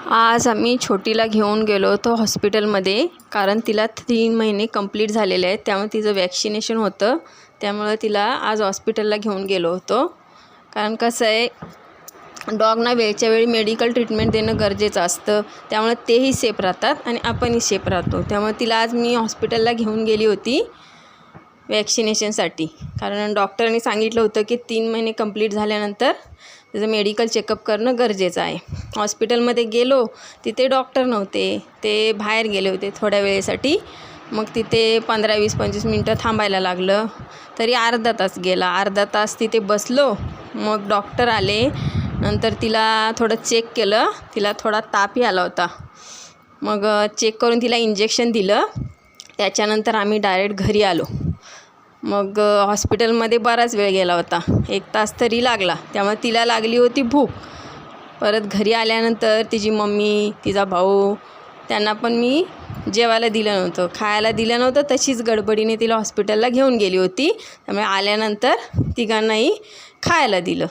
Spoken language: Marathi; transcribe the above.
आज आम्ही छोटीला घेऊन गेलो होतो हॉस्पिटलमध्ये, कारण तिला 3 महिने कंप्लीट झालेले आहेत. त्यामुळे तिचं वॅक्सिनेशन होतं. त्यामुळे तिला आज हॉस्पिटलला घेऊन गेलो होतो. कारण कसं आहे, डॉगना वेळच्या वेळी मेडिकल ट्रीटमेंट देणं गरजेचं असतं. त्यामुळे तेही सेफ राहतात आणि आपणही सेफ राहतो. त्यामुळे तिला आज मी हॉस्पिटलला घेऊन गेली होती वॅक्सिनेशनसाठी. कारण डॉक्टरांनी सांगितलं होतं की 3 महिने कंप्लीट झाल्यानंतर त्याचं मेडिकल चेकअप करणं गरजेचं आहे. हॉस्पिटलमध्ये गेलो, तिथे डॉक्टर नव्हते, ते बाहेर गेले होते थोड्या वेळेसाठी. मग तिथे 15, 20, 25 मिनटं थांबायला लागलं. तरी अर्धा तास गेला. अर्धा तास तिथे बसलो. मग डॉक्टर आले. नंतर तिला थोडं चेक केलं. तिला थोडा तापही आला होता. मग चेक करून तिला इंजेक्शन दिलं. त्याच्यानंतर आम्ही डायरेक्ट घरी आलो. मग हॉस्पिटलमध्ये बराच वेळ गेला होता. 1 तास तरी लागला. त्यामुळे तिला लागली होती भूक. परत घरी आल्यानंतर तिची मम्मी, तिचा भाऊ, त्यांना पण मी जेवायला दिलं नव्हतं, खायला दिलं नव्हतं. तशीच गडबडीने तिला हॉस्पिटलला घेऊन गेली होती. त्यामुळे आल्यानंतर तिघांनाही खायला दिलं.